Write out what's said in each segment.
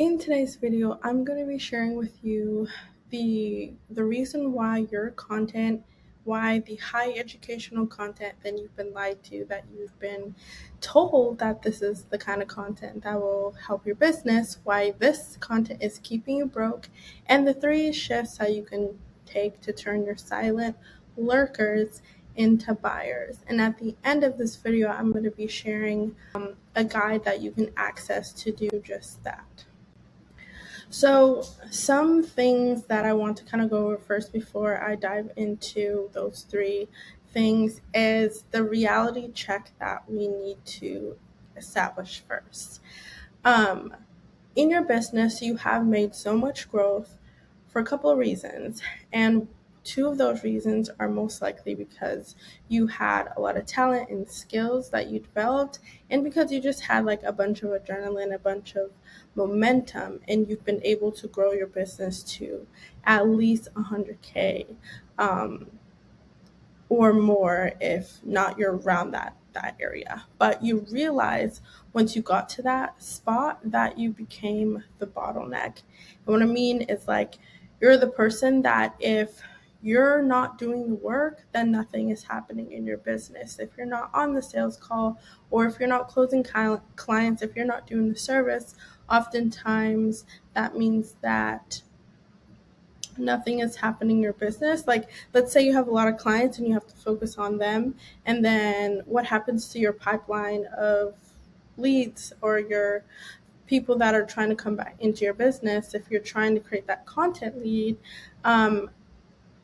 In today's video, I'm going to be sharing with you the reason why your content, why the high educational content that you've been lied to, that you've been told that this is the kind of content that will help your business, why this content is keeping you broke, and the 3 shifts that you can take to turn your silent lurkers into buyers. And at the end of this video, I'm going to be sharing a guide that you can access to do just that. So, some things that I want to kind of go over first before I dive into those 3 things is the reality check that we need to establish first. Um, in your business, you have made so much growth for a couple of reasons. And 2 of those reasons are most likely because you had a lot of talent and skills that you developed, and because you just had like a bunch of adrenaline, a bunch of momentum, and you've been able to grow your business to at least 100K or more, if not you're around that area. But you realize once you got to that spot that you became the bottleneck. And what I mean is, like, you're the person that if you're not doing the work, then nothing is happening in your business. If you're not on the sales call, or if you're not closing clients, if you're not doing the service, oftentimes that means that nothing is happening in your business. Like, let's say you have a lot of clients and you have to focus on them, and then what happens to your pipeline of leads or your people that are trying to come back into your business? If you're trying to create that content lead,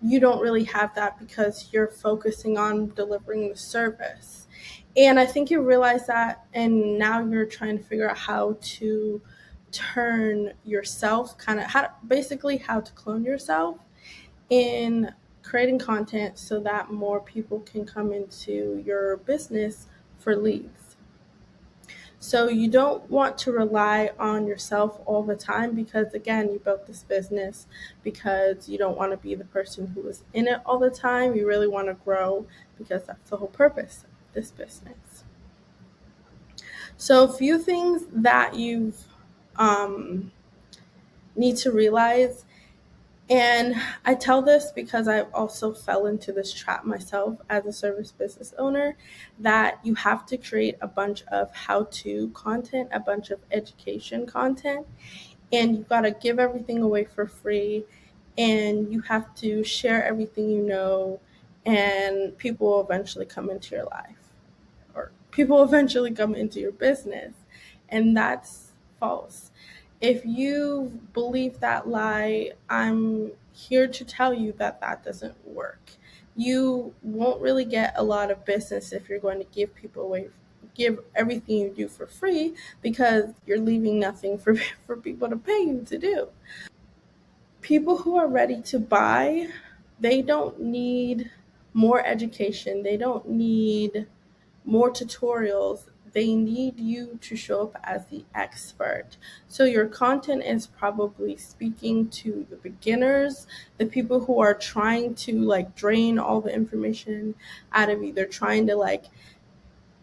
you don't really have that because you're focusing on delivering the service. And I think you realize that, and now you're trying to figure out how to turn yourself, kind of how to clone yourself in creating content so that more people can come into your business for leads. So you don't want to rely on yourself all the time, because again, you built this business because you don't want to be the person who is in it all the time. You really want to grow, because that's the whole purpose of this business. So a few things that you've need to realize, and I tell this because I also fell into this trap myself as a service business owner, that you have to create a bunch of how-to content, a bunch of education content, and you've got to give everything away for free, and you have to share everything you know, and people will eventually come into your life, or people will eventually come into your business. And that's false. If you believe that lie, I'm here to tell you that that doesn't work. You won't really get a lot of business if you're going to give everything you do for free, because you're leaving nothing for people to pay you to do. People who are ready to buy, they don't need more education. They don't need more tutorials. They need you to show up as the expert. So your content is probably speaking to the beginners, the people who are trying to like drain all the information out of you. They're trying to like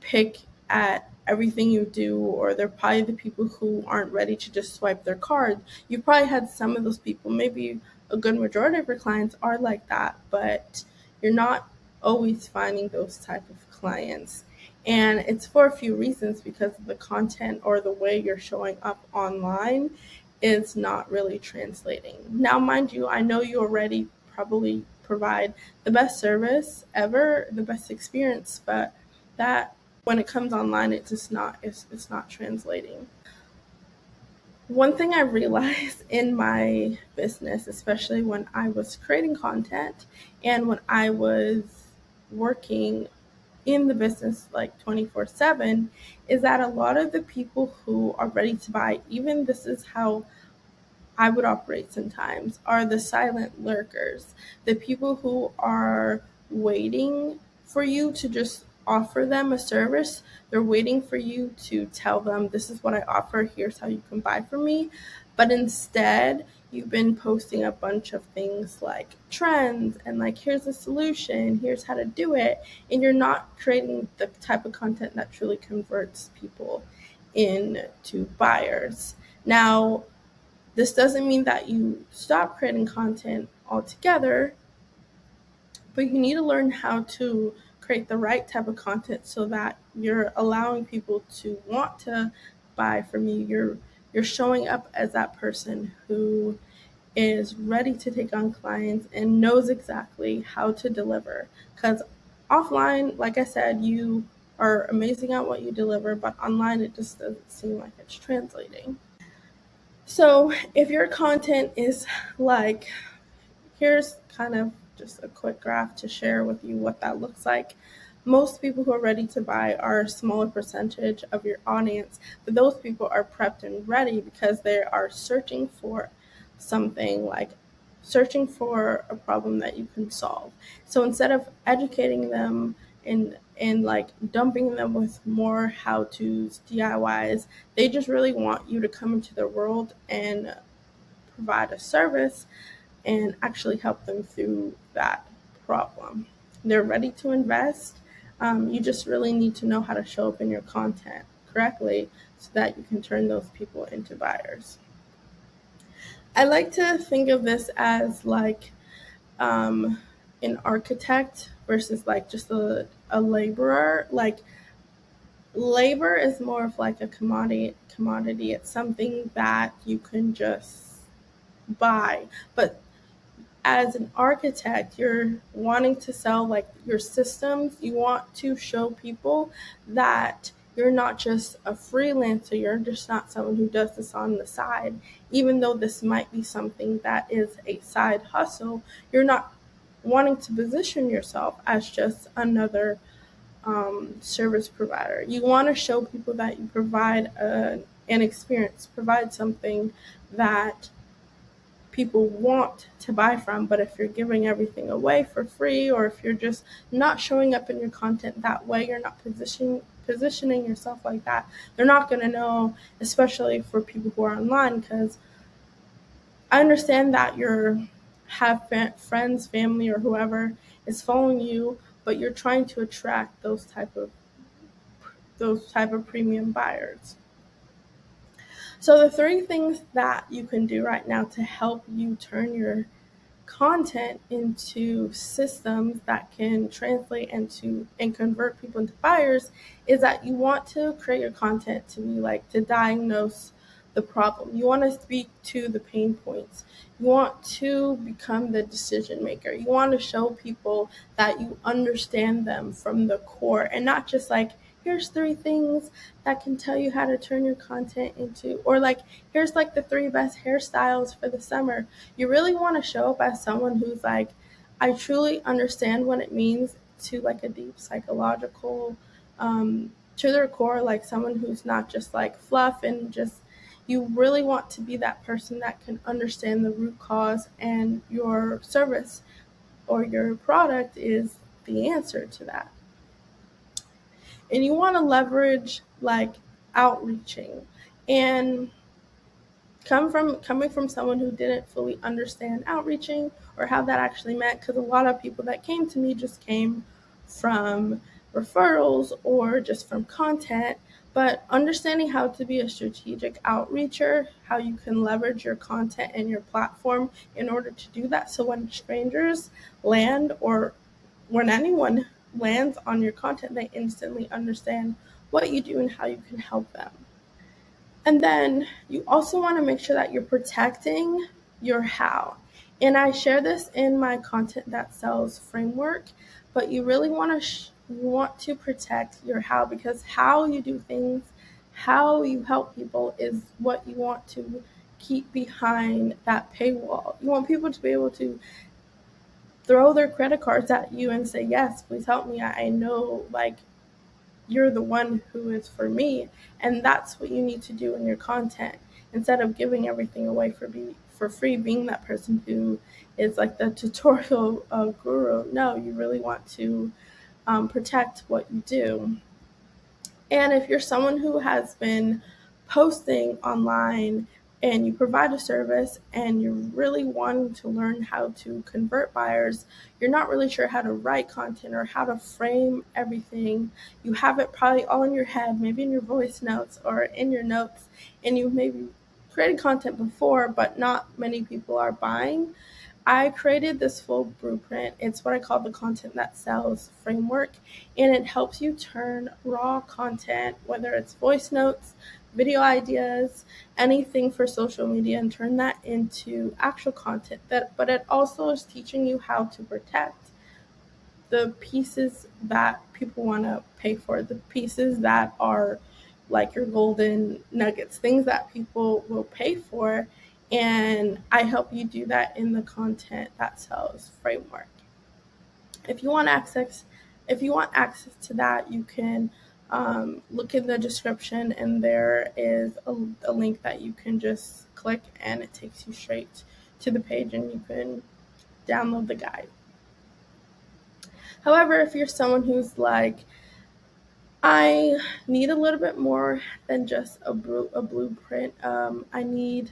pick at everything you do, or they're probably the people who aren't ready to just swipe their card. You probably had some of those people. Maybe a good majority of your clients are like that, but you're not always finding those type of clients. And it's for a few reasons, because the content or the way you're showing up online is not really translating. Now, mind you, I know you already probably provide the best service ever, the best experience, but that when it comes online, it's not translating. One thing I realized in my business, especially when I was creating content and when I was working in the business like 24/7, is that a lot of the people who are ready to buy, even this is how I would operate sometimes, are the silent lurkers, the people who are waiting for you to just offer them a service. They're waiting for you to tell them, this is what I offer, here's how you can buy from me. But instead, you've been posting a bunch of things like trends and like, here's a solution, here's how to do it. And you're not creating the type of content that truly converts people into buyers. Now, This doesn't mean that you stop creating content altogether, but you need to learn how to create the right type of content so that you're allowing people to want to buy from you. You're showing up as that person who is ready to take on clients and knows exactly how to deliver. Because offline, like I said, you are amazing at what you deliver, but online it just doesn't seem like it's translating. So if your content is like, here's kind of just a quick graph to share with you what that looks like. Most people who are ready to buy are a smaller percentage of your audience, but those people are prepped and ready because they are searching for something, like searching for a problem that you can solve. So instead of educating them and like dumping them with more how-tos, DIYs, they just really want you to come into their world and provide a service and actually help them through that problem. They're ready to invest. You just really need to know how to show up in your content correctly so that you can turn those people into buyers. I like to think of this as like an architect versus like just a laborer. Like labor is more of like a commodity. It's something that you can just buy. But as an architect, you're wanting to sell like your systems. You want to show people that you're not just a freelancer. You're just not someone who does this on the side. Even though this might be something that is a side hustle, you're not wanting to position yourself as just another service provider. You want to show people that you provide an experience, provide something that people want to buy from. But if you're giving everything away for free, or if you're just not showing up in your content that way, you're not positioning yourself like that, they're not going to know, especially for people who are online. Because I understand that you have friends, family, or whoever is following you, but you're trying to attract those type of premium buyers. So the three things that you can do right now to help you turn your content into systems that can translate and convert people into buyers is that you want to create your content to be like to diagnose the problem. You want to speak to the pain points. You want to become the decision maker. You want to show people that you understand them from the core, and not just like, here's three things that can tell you how to turn your content into, or like, here's like the three best hairstyles for the summer. You really want to show up as someone who's like, I truly understand what it means to like a deep psychological, to their core, like someone who's not just like fluff and just, you really want to be that person that can understand the root cause, and your service or your product is the answer to that. And you want to leverage like outreaching, and coming from someone who didn't fully understand outreaching or how that actually meant, because a lot of people that came to me just came from referrals or just from content. But understanding how to be a strategic outreacher, how you can leverage your content and your platform in order to do that, so when strangers land, or when anyone lands on your content, they instantly understand what you do and how you can help them. And then you also want to make sure that you're protecting your how. And I share this in my Content That Sells framework, but you really want to you want to protect your how, because how you do things, how you help people is what you want to keep behind that paywall. You want people to be able to throw their credit cards at you and say, yes, please help me. I know like you're the one who is for me. And that's what you need to do in your content, instead of giving everything away for free, being that person who is like the tutorial guru. No, you really want to protect what you do. And if you're someone who has been posting online and you provide a service and you're really wanting to learn how to convert buyers, you're not really sure how to write content or how to frame everything. You have it probably all in your head, maybe in your voice notes or in your notes, and you maybe created content before, but not many people are buying. I created this full blueprint. It's what I call the content that sells framework, and it helps you turn raw content, whether it's voice notes, video ideas, anything for social media, and turn that into actual content. But it also is teaching you how to protect the pieces that people want to pay for, the pieces that are like your golden nuggets, things that people will pay for. And I help you do that in the content that sells framework. If you want access, if you want access to that, you can look in the description, and there is a link that you can just click, and it takes you straight to the page, and you can download the guide. However, if you're someone who's like, I need a little bit more than just a blueprint, I need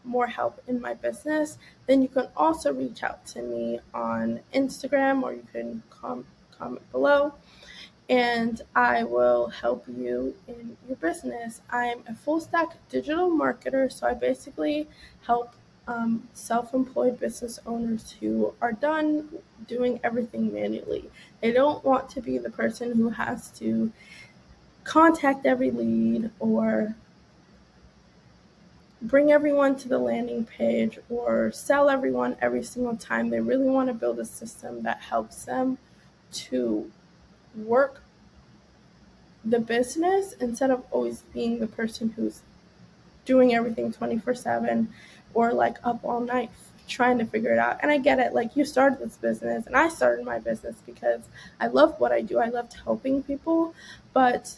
more help in my business, then you can also reach out to me on Instagram, or you can comment below, and I will help you in your business. I'm a full stack digital marketer, so I basically help self-employed business owners who are done doing everything manually. They don't want to be the person who has to contact every lead or bring everyone to the landing page or sell everyone every single time. They really want to build a system that helps them to work the business instead of always being the person who's doing everything 24/7 or like up all night trying to figure it out. And I get it, like, you started this business and I started my business because I love what I do. I loved helping people, but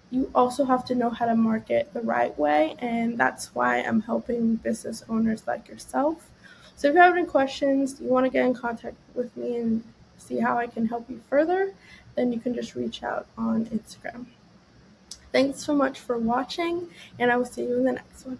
you also have to know how to market the right way, and that's why I'm helping business owners like yourself. So if you have any questions, you want to get in contact with me and see how I can help you further, then you can just reach out on Instagram. Thanks so much for watching, and I will see you in the next one.